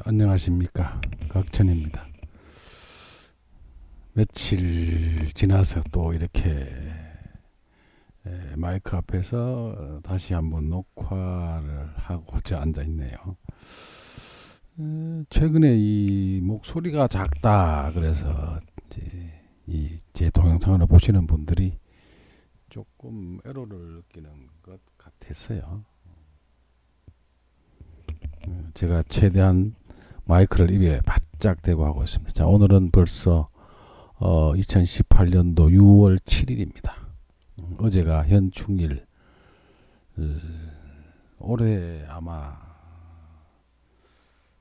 안녕하십니까, 각천입니다. 며칠 지나서 또 이렇게 마이크 앞에서 다시 한번 녹화를 하고자 앉아 있네요. 최근에 이 목소리가 작다 그래서 이제 이 제 동영상을 보시는 분들이 조금 애로를 느끼는 것 같았어요. 제가 최대한 마이크를 입에 바짝 대고 하고 있습니다. 자, 오늘은 벌써 2018년도 6월 7일입니다. 어제가 현충일. 올해 아마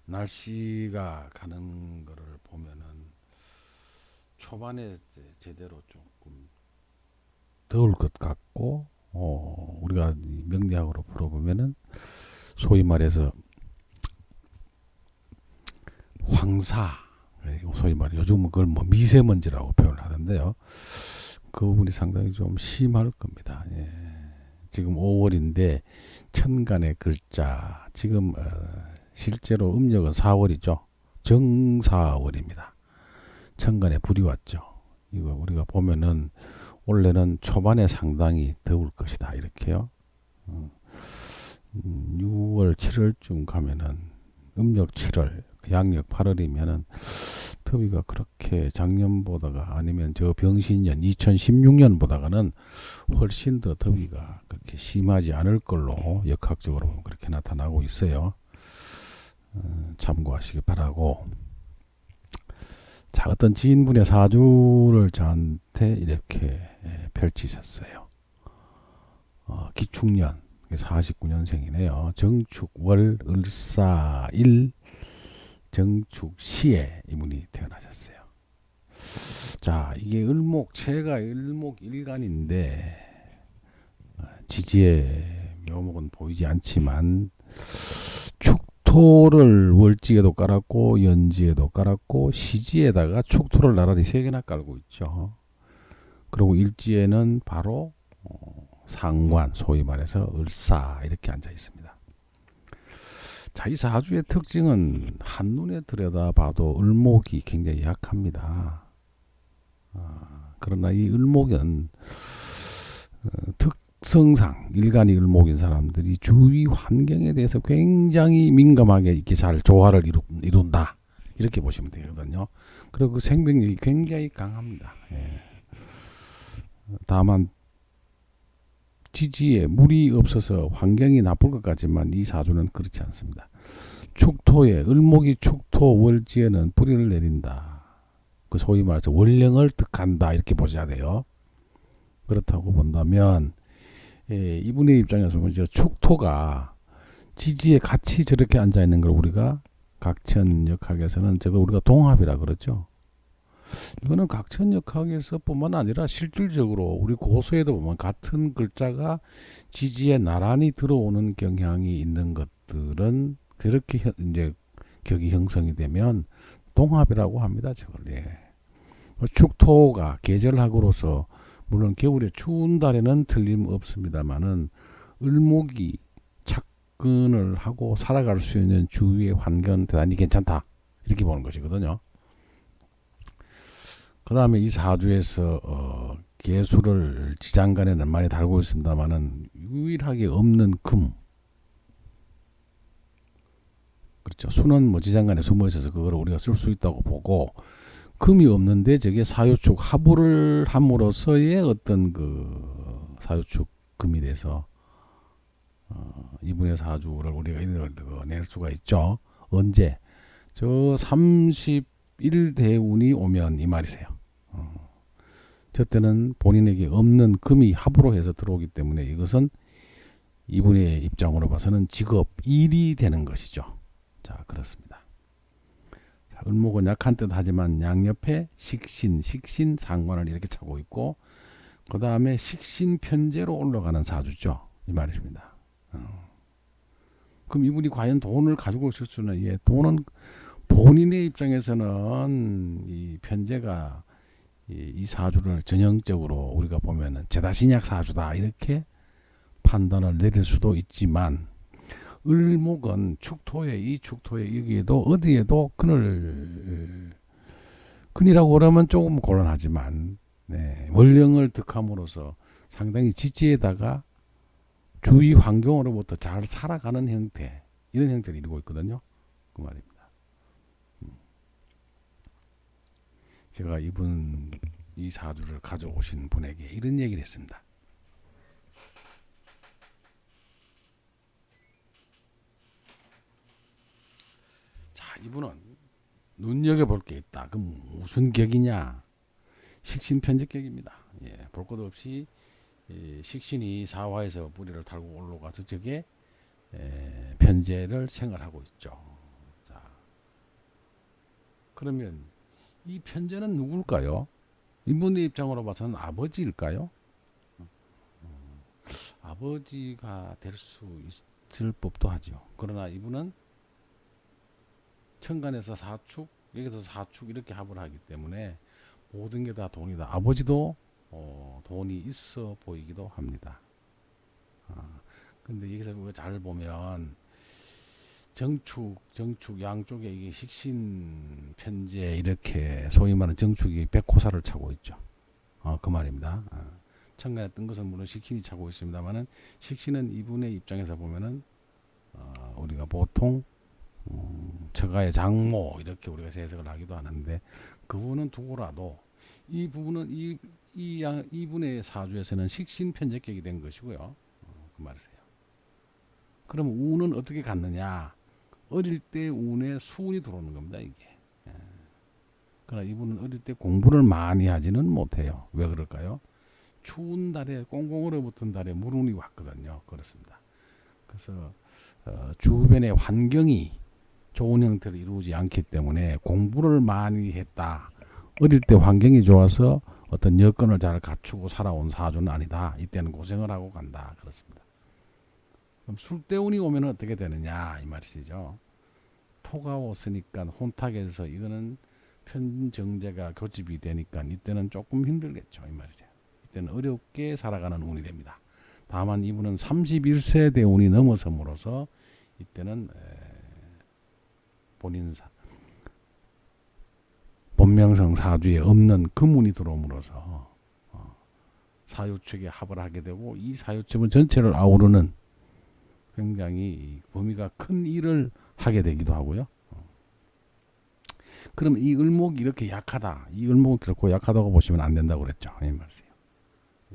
날씨가 가는 거를 보면은 초반에 제대로 조금 더울 것 같고, 우리가 명리학으로 풀어보면은 소위 말해서 황사, 소위 말해 요즘은 그걸 뭐 미세먼지라고 표현을 하던데요. 그 부분이 상당히 좀 심할 겁니다. 예. 지금 5월인데 천간의 글자, 지금 실제로 음력은 4월이죠. 정사월입니다. 천간에 불이 왔죠. 이거 우리가 보면은 원래는 초반에 상당히 더울 것이다 이렇게요. 6월 7월쯤 가면은 음력 7월 양력 8월이면은 더위가 그렇게 작년보다가 아니면 저 병신년 2016년보다가는 훨씬 더 더위가 그렇게 심하지 않을 걸로 역학적으로 그렇게 나타나고 있어요. 참고하시기 바라고. 자, 어떤 지인분의 사주를 저한테 이렇게 펼치셨어요. 기축년 49년생이네요. 정축월 을사일 정축시에 이분이 태어나셨어요. 자, 이게 을목체가 을목일간인데 지지의 묘목은 보이지 않지만 축토를 월지에도 깔았고 연지에도 깔았고 시지에다가 축토를 나란히 3개나 깔고 있죠. 그리고 일지에는 바로 상관, 소위 말해서 을사 이렇게 앉아 있습니다. 자, 이 사주의 특징은 한눈에 들여다봐도 을목이 굉장히 약합니다. 그러나 이 을목은 특성상 일간이 을목인 사람들이 주위 환경에 대해서 굉장히 민감하게 이렇게 잘 조화를 이룬다 이렇게 보시면 되거든요. 그리고 그 생명력이 굉장히 강합니다. 예. 다만 지지에 물이 없어서 환경이 나쁠 것 같지만 이 사주는 그렇지 않습니다. 축토에 을목이 축토 월지에는 뿌리를 내린다. 그 소위 말해서 월령을 득한다 이렇게 보셔야 돼요. 그렇다고 본다면 이분의 입장에서 먼저 축토가 지지에 같이 저렇게 앉아 있는 걸 우리가 각천역학에서는 저걸 우리가 동합이라 그러죠. 이거는 각천역학에서뿐만 아니라 실질적으로 우리 고서에도 보면 같은 글자가 지지에 나란히 들어오는 경향이 있는 것들은 그렇게 이제 격이 형성이 되면 동합이라고 합니다. 저걸. 예. 축토가 계절학으로서 물론 겨울에 추운 달에는 틀림없습니다만은 을목이 착근을 하고 살아갈 수 있는 주위의 환경은 대단히 괜찮다 이렇게 보는 것이거든요. 그 다음에 이 사주에서 계수를 지장간에는 많이 달고 있습니다만은 유일하게 없는 금, 그렇죠. 수는 뭐 지장간에 숨어 있어서 그걸 우리가 쓸 수 있다고 보고, 금이 없는데 저게 사유축 합을 함으로써의 어떤 그 사유축 금이 돼서 이분의 사주를 우리가 낼 수가 있죠. 언제? 저 31대운이 오면 이 말이세요. 저 때는 본인에게 없는 금이 합으로 해서 들어오기 때문에 이것은 이분의 입장으로 봐서는 직업, 일이 되는 것이죠. 자, 그렇습니다. 자, 을목은 약한 듯 하지만 양옆에 식신, 상관을 이렇게 차고 있고, 그 다음에 식신 편제로 올라가는 사주죠. 이 말입니다. 그럼 이분이 과연 돈을 가지고 있을 수는, 예, 돈은 본인의 입장에서는 이 편제가 이 사주를 전형적으로 우리가 보면은 제다신약 사주다 이렇게 판단을 내릴 수도 있지만, 을목은 이 축토에 여기에도 어디에도 근이라고 그러면 조금 곤란하지만 월령을 득함으로써 상당히 지지에다가 주위 환경으로부터 잘 살아가는 형태, 이런 형태를 이루고 있거든요. 그 말입니다. 제가 이 사주를 가져오신 분에게 이런 얘기를 했습니다. 자, 이분은 눈여겨볼 게 있다. 그럼 무슨 격이냐? 식신편제격입니다. 볼 것 없이 식신이 사화에서 뿌리를 달고 올라가서 저게 편제를 생활하고 있죠. 자, 그러면 이 편제는 누굴까요? 이분의 입장으로 봐서는 아버지일까요? 아버지가 될 수 있을 법도 하죠. 그러나 이분은 천간에서 사축, 여기서 사축 이렇게 합을 하기 때문에 모든 게 다 돈이다. 아버지도 돈이 있어 보이기도 합니다. 근데 여기서 우리가 잘 보면 정축 양쪽에 이게 식신 편제 이렇게 소위 말하는 정축이 백호사를 차고 있죠. 그 말입니다. 천간에 뜬 것은 물론 식신이 차고 있습니다만은 식신은 이분의 입장에서 보면은 우리가 보통 처가의 장모 이렇게 우리가 해석을 하기도 하는데 그분은 두고라도 이 부분은 이분의 사주에서는 식신 편제격이 된 것이고요. 그 말이세요. 그럼 운은 어떻게 갔느냐? 어릴 때 운에 수운이 들어오는 겁니다. 이게. 그러나 이분은 어릴 때 공부를 많이 하지는 못해요. 왜 그럴까요? 추운 달에 꽁꽁 얼어붙은 달에 물운이 왔거든요. 그렇습니다. 그래서 주변의 환경이 좋은 형태를 이루지 않기 때문에 공부를 많이 했다. 어릴 때 환경이 좋아서 어떤 여건을 잘 갖추고 살아온 사주는 아니다. 이때는 고생을 하고 간다. 그렇습니다. 그럼 술대운이 오면 어떻게 되느냐 이 말이시죠. 토가 왔으니까 혼탁에서 이거는 편정제가 교집이 되니까 이때는 조금 힘들겠죠. 이 말이죠. 이때는 어렵게 살아가는 운이 됩니다. 다만 이분은 31세 대운이 넘어섬으로써 이때는 본명성 사주에 없는 금운이 들어옴으로써 사유축에 합을 하게 되고 이 사유축은 전체를 아우르는 굉장히 범위가 큰 일을 하게 되기도 하고요. 그러면 이 을목이 이렇게 약하다. 이 을목은 결코 약하다고 보시면 안 된다고 그랬죠. 이 말이에요.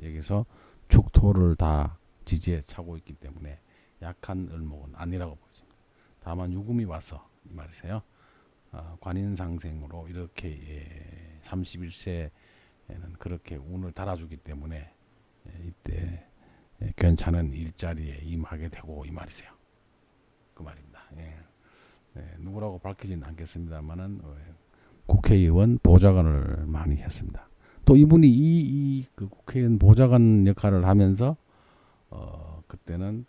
여기서 축토를 다 지지에 차고 있기 때문에 약한 을목은 아니라고 보입니다. 다만 유금이 와서 이 말이세요. 관인상생으로 이렇게 31세에는 그렇게 운을 달아주기 때문에 이때 괜찮은 일자리에 임하게 되고 이 말이세요. 그 말입니다. 누구라고 밝히지는 않겠습니다만은 국회의원 보좌관을 많이 했습니다. 또 이분이 그 국회의원 보좌관 역할을 하면서 그때는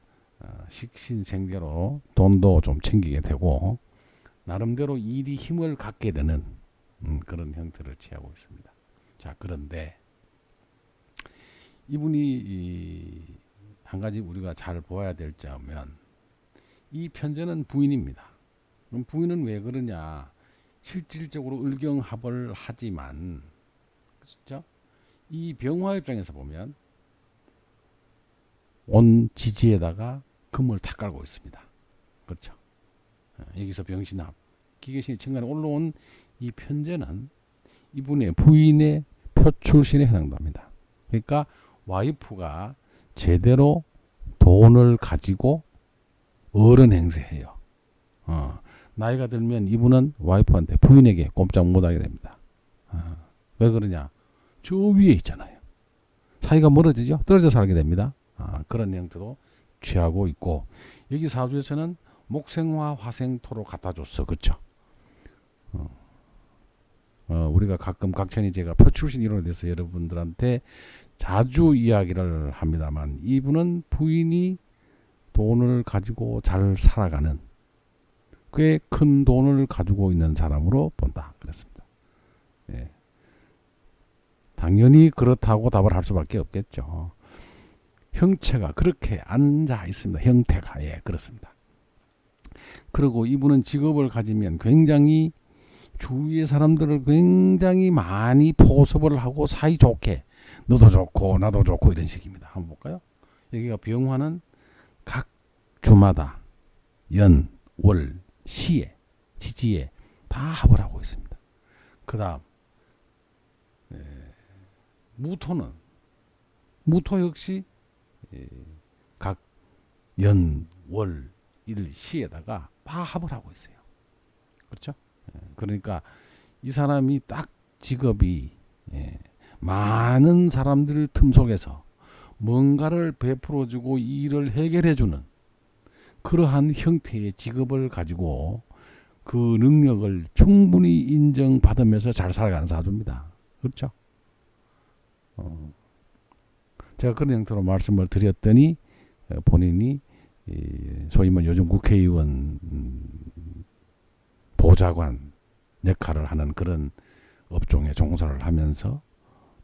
식신생계로 돈도 좀 챙기게 되고 나름대로 일이 힘을 갖게 되는 그런 형태를 취하고 있습니다. 자, 그런데 이분이 한 가지 우리가 잘 보아야 될 점은 이 편제는 부인입니다. 그럼 부인은 왜 그러냐? 실질적으로 을경합을 하지만 그렇죠? 이 병화 입장에서 보면 온 지지에다가 금을 탁 깔고 있습니다. 그렇죠? 여기서 병신합, 기계신이 천간에 올라온 이 편제는 이분의 부인의 표출신에 해당됩니다. 그러니까 와이프가 제대로 돈을 가지고 어른 행세해요. 나이가 들면 이분은 와이프한테 부인에게 꼼짝 못하게 됩니다. 왜 그러냐? 저 위에 있잖아요. 사이가 멀어지죠. 떨어져 살게 됩니다. 그런 형태도 취하고 있고 여기 사주에서는 목생화 화생토로 갖다 줬어. 그렇죠? 우리가 가끔 각천이 제가 표출신 이론에 대해서 여러분들한테 자주 이야기를 합니다만 이분은 부인이 돈을 가지고 잘 살아가는 꽤 큰 돈을 가지고 있는 사람으로 본다. 그렇습니다. 당연히 그렇다고 답을 할 수밖에 없겠죠. 형체가 그렇게 앉아 있습니다. 형태가 그렇습니다. 그리고 이분은 직업을 가지면 굉장히 주위의 사람들을 굉장히 많이 포섭을 하고 사이좋게 너도 좋고 나도 좋고 이런 식입니다. 한번 볼까요? 여기가 병화는 각 주마다 연, 월, 시에, 지지에 다 합을 하고 있습니다. 그 다음 무토는 무토 역시 각 연, 월, 일, 시에다가 다 합을 하고 있어요. 그렇죠? 그러니까 이 사람이 딱 직업이 많은 사람들 틈 속에서 뭔가를 베풀어주고 일을 해결해주는 그러한 형태의 직업을 가지고 그 능력을 충분히 인정받으면서 잘 살아가는 사주입니다. 그렇죠? 제가 그런 형태로 말씀을 드렸더니 본인이 소위 말 요즘 국회의원 보좌관 역할을 하는 그런 업종에 종사를 하면서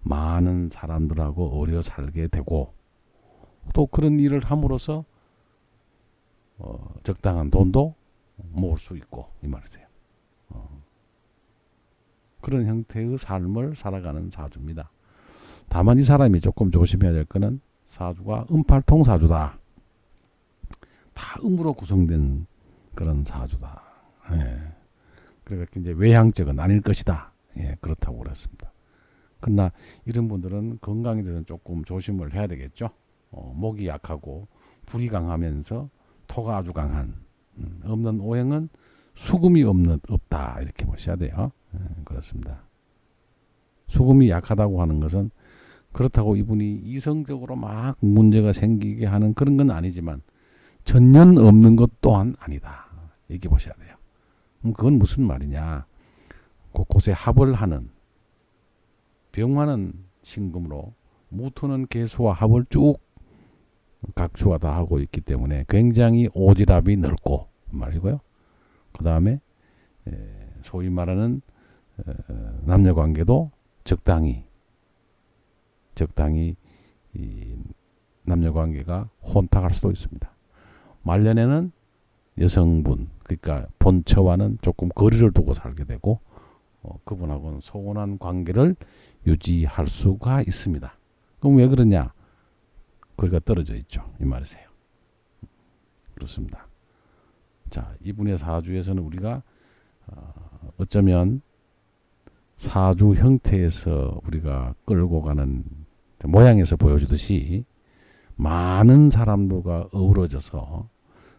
많은 사람들하고 어울려 살게 되고 또 그런 일을 함으로써 적당한 돈도 모을 수 있고 이 말이세요. 그런 형태의 삶을 살아가는 사주입니다. 다만 이 사람이 조금 조심해야 될 거는 사주가 음팔통 사주다. 다 음으로 구성된 그런 사주다. 그러니까 이제 외향적은 아닐 것이다. 그렇다고 그랬습니다. 그러나 이런 분들은 건강에 대해서는 조금 조심을 해야 되겠죠. 목이 약하고 불이 강하면서 토가 아주 강한 없는 오행은 수금이 없다 이렇게 보셔야 돼요. 그렇습니다. 수금이 약하다고 하는 것은 그렇다고 이분이 이성적으로 막 문제가 생기게 하는 그런 건 아니지만 전혀 없는 것 또한 아니다. 이렇게 보셔야 돼요. 그건 무슨 말이냐. 곳곳에 합을 하는 병화는 신금으로 무토는 개수와 합을 쭉 각 주와 다 하고 있기 때문에 굉장히 오지랖이 넓고 말이고요. 그 다음에 소위 말하는 남녀관계도 적당히 이 남녀관계가 혼탁할 수도 있습니다. 말년에는 여성분 그러니까 본처와는 조금 거리를 두고 살게 되고 그분하고는 소원한 관계를 유지할 수가 있습니다. 그럼 왜 그러냐? 거리가 떨어져 있죠. 이 말이세요. 그렇습니다. 자, 이분의 사주에서는 우리가 어쩌면 사주 형태에서 우리가 끌고 가는 모양에서 보여주듯이 많은 사람들과 어우러져서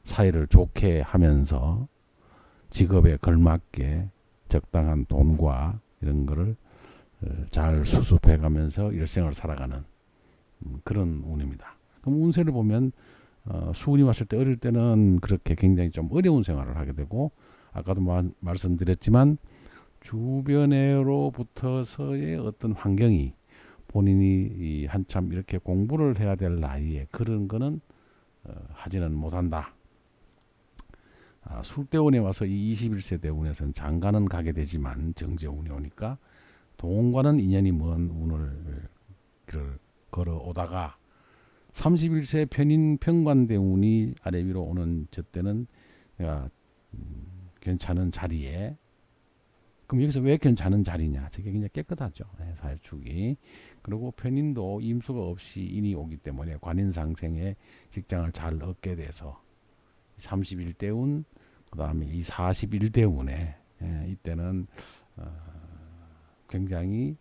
사이를 좋게 하면서 직업에 걸맞게 적당한 돈과 이런 거를 잘 수습해 가면서 일생을 살아가는 그런 운입니다. 그럼 운세를 보면 수운이 왔을 때 어릴 때는 그렇게 굉장히 좀 어려운 생활을 하게 되고 아까도 말씀드렸지만 주변으로부터서의 어떤 환경이 본인이 한참 이렇게 공부를 해야 될 나이에 그런 거는 하지는 못한다. 술대운에 와서 이 21세 대운에서는 장가는 가게 되지만 정제운이 오니까 돈과는 인연이 먼 운을 걸어오다가 31세 편인 평관대운이 아래 위로 오는 저 때는 내가 괜찮은 자리에 그럼 여기서 왜 괜찮은 자리냐? 저게 그냥 깨끗하죠. 사회축이. 그리고 편인도 임수가 없이 인이 오기 때문에 관인상생의 직장을 잘 얻게 돼서 31대운 그 다음에 이 41대운에 이때는 굉장히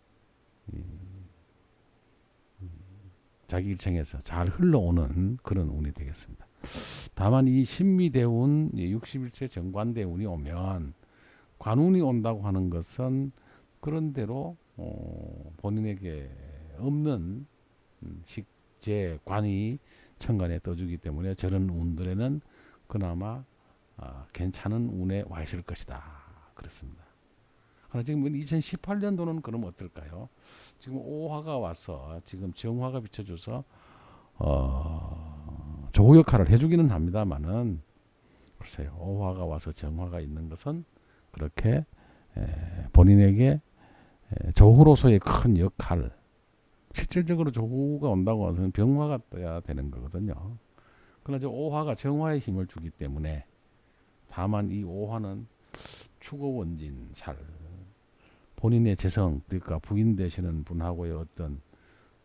자기 일생에서 잘 흘러오는 그런 운이 되겠습니다. 다만 이 신미대운 61세 정관대운이 오면 관운이 온다고 하는 것은 그런대로 본인에게 없는 식재 관이 천간에 떠주기 때문에 저런 운들에는 그나마 괜찮은 운에 와 있을 것이다. 그렇습니다. 그러나 지금 2018년도는 그럼 어떨까요? 지금 오화가 와서 지금 정화가 비춰줘서 조우 역할을 해주기는 합니다만은 글쎄요. 오화가 와서 정화가 있는 것은 그렇게 본인에게 조후로서의 큰 역할 실질적으로 조후가 온다고 해서는 병화가 떠야 되는 거거든요. 그러나 저 오화가 정화에 힘을 주기 때문에 다만 이 오화는 축오원진살, 본인의 재성, 그러니까 부인 되시는 분하고의 어떤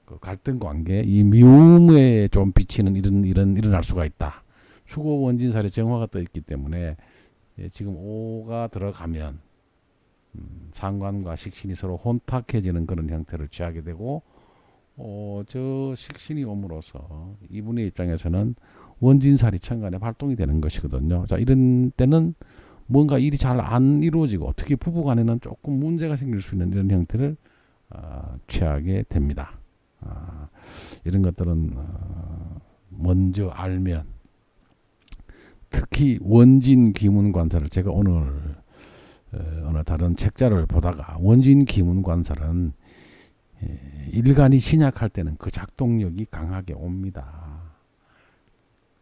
그 갈등 관계, 이 미움에 좀 비치는 이런 일어날 수가 있다. 축오원진살에 정화가 떠 있기 때문에 지금 오가 들어가면 상관과 식신이 서로 혼탁해지는 그런 형태를 취하게 되고, 저 식신이 옴으로써 이분의 입장에서는 원진살이 천간에 발동이 되는 것이거든요. 자, 이런 때는 뭔가 일이 잘 안 이루어지고 특히 부부간에는 조금 문제가 생길 수 있는 이런 형태를 취하게 됩니다. 이런 것들은 먼저 알면, 특히 원진 기문 관사를 제가 오늘 어느 다른 책자를 보다가 원진 기문 관사는 일간이 신약할 때는 그 작동력이 강하게 옵니다.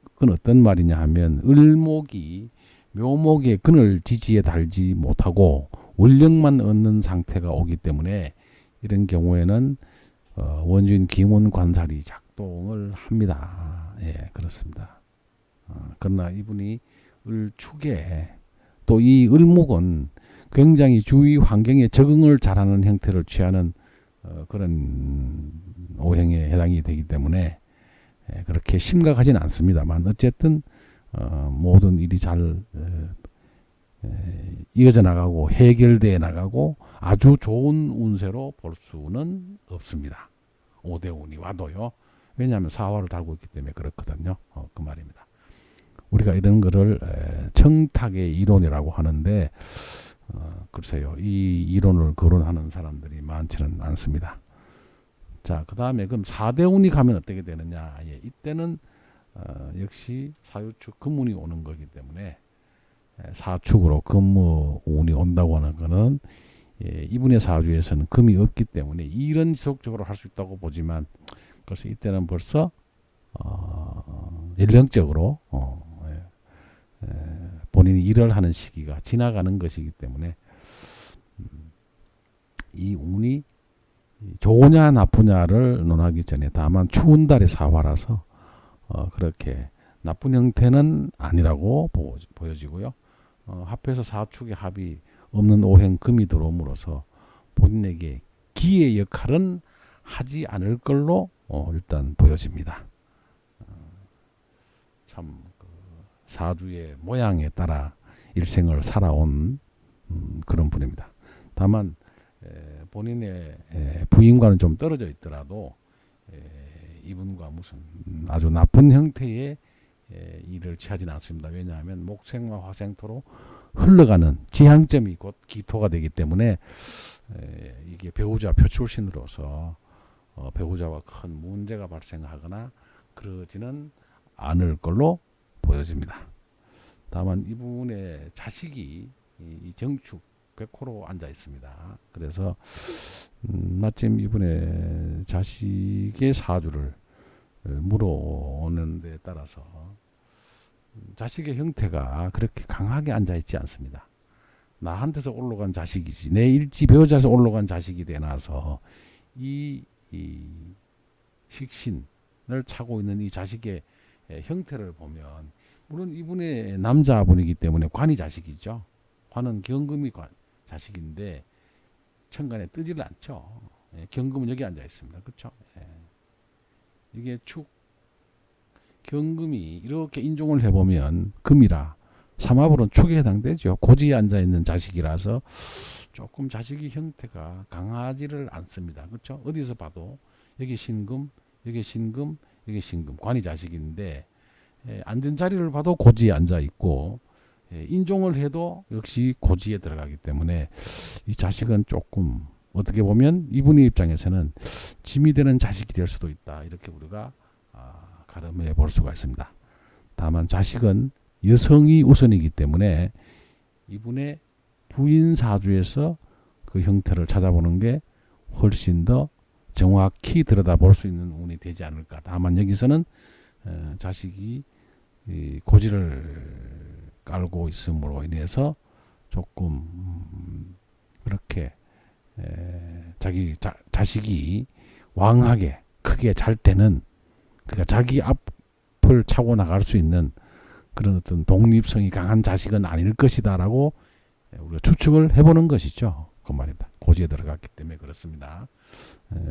그건 어떤 말이냐 하면 을목이 묘목의 근을 지지에 달지 못하고 원력만 얻는 상태가 오기 때문에 이런 경우에는 원진 기문 관살이 작동을 합니다. 예, 그렇습니다. 그러나 이분이 을축에 또 이 을목은 굉장히 주위 환경에 적응을 잘하는 형태를 취하는 그런 오행에 해당이 되기 때문에 그렇게 심각하진 않습니다만 어쨌든 모든 일이 잘 이어져 나가고 해결되어 나가고 아주 좋은 운세로 볼 수는 없습니다. 5대 운이 와도요. 왜냐하면 사화를 달고 있기 때문에 그렇거든요. 그 말입니다. 우리가 이런 거를 청탁의 이론이라고 하는데 글쎄요. 이 이론을 거론하는 사람들이 많지는 않습니다. 자, 그 다음에 그럼 4대 운이 가면 어떻게 되느냐. 예, 이때는 역시 사유축 금운이 오는 거기 때문에 사축으로 금운이 온다고 하는 거는 이분의 사주에서는 금이 없기 때문에 일은 지속적으로 할 수 있다고 보지만, 그래서 이때는 벌써 연령적으로 본인이 일을 하는 시기가 지나가는 것이기 때문에 이 운이 좋으냐 나쁘냐를 논하기 전에 다만 추운 달의 사화라서 그렇게 나쁜 형태는 아니라고 보여지고요. 합해서 사축의 합이 없는 오행 금이 들어옴으로써 본인에게 기의 역할은 하지 않을 걸로 일단 보여집니다. 참 사주의 모양에 따라 일생을 살아온 그런 분입니다. 다만 본인의 부인과는 좀 떨어져 있더라도 이분과 무슨 아주 나쁜 형태의 일을 취하지는 않습니다. 왜냐하면 목생과 화생토로 흘러가는 지향점이 곧 기토가 되기 때문에 이게 배우자 표출신으로서 배우자와 큰 문제가 발생하거나 그러지는 않을 걸로 보여집니다. 다만 이분의 자식이 이 정축 백호로 앉아 있습니다. 그래서 마침 이분의 자식의 사주를 물어오는 데 따라서 자식의 형태가 그렇게 강하게 앉아 있지 않습니다. 나한테서 올라간 자식이지 내 일지 배우자에서 올라간 자식이 되나서 이 식신을 차고 있는 이 자식의 형태를 보면, 물론 이분의 남자분이기 때문에 관이 자식이죠. 관은 경금이 자식인데 천간에 뜨지를 않죠. 경금은 여기 앉아 있습니다. 그렇죠? 이게 축 경금이 이렇게 인종을 해보면 금이라 삼합으로는 축에 해당되죠. 고지에 앉아 있는 자식이라서 조금 자식의 형태가 강하지를 않습니다. 그렇죠? 어디서 봐도 여기 신금, 여기 신금, 여기 신금, 관이 자식인데 앉은 자리를 봐도 고지에 앉아 있고 인종을 해도 역시 고지에 들어가기 때문에 이 자식은 조금 어떻게 보면 이분의 입장에서는 짐이 되는 자식이 될 수도 있다. 이렇게 우리가 가름해 볼 수가 있습니다. 다만 자식은 여성이 우선이기 때문에 이분의 부인 사주에서 그 형태를 찾아보는 게 훨씬 더 정확히 들여다볼 수 있는 운이 되지 않을까. 다만 여기서는 자식이 고지를 깔고 있음으로 인해서 조금 그렇게 자식이 왕하게 크게 잘 때는, 그러니까 자기 앞을 차고 나갈 수 있는 그런 어떤 독립성이 강한 자식은 아닐 것이다라고 우리가 추측을 해보는 것이죠. 그 말입니다. 고지에 들어갔기 때문에 그렇습니다.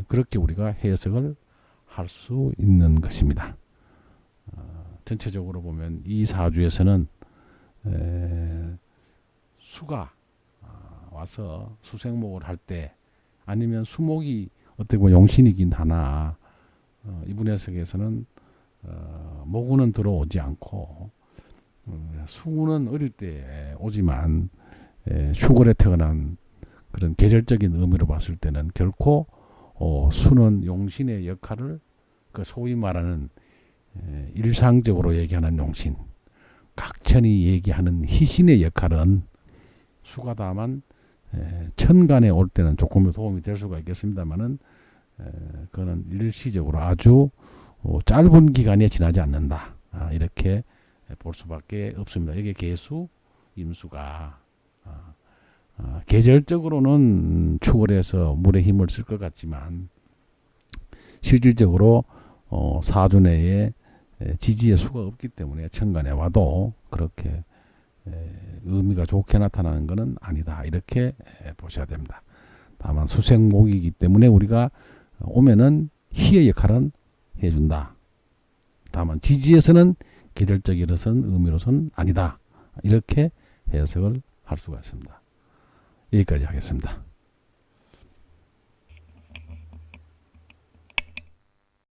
그렇게 우리가 해석을 할 수 있는 것입니다. 전체적으로 보면 이 사주에서는 수가 와서 수생목을 할 때 아니면 수목이 어떻게 보면 용신이긴 하나 이분 해석에서는 모구는 들어오지 않고 수는 어릴 때 오지만 휴월에 태어난 그런 계절적인 의미로 봤을 때는 결코 수는 용신의 역할을 그 소위 말하는 일상적으로 얘기하는 용신, 각천이 얘기하는 희신의 역할은 수가 다만 천간에 올 때는 조금 도움이 될 수가 있겠습니다만은 그거는 일시적으로 아주 짧은 기간에 지나지 않는다. 이렇게 볼 수밖에 없습니다. 이게 계수, 임수가 계절적으로는 축월해서 물의 힘을 쓸 것 같지만 실질적으로 사주 내에 지지의 수가 없기 때문에 천간에 와도 그렇게 의미가 좋게 나타나는 것은 아니다. 이렇게 보셔야 됩니다. 다만 수생목이기 때문에 우리가 오면은 희의 역할은 해준다. 다만 지지에서는 계절적이로선 의미로선 아니다. 이렇게 해석을 할 수가 있습니다. 여기까지 하겠습니다.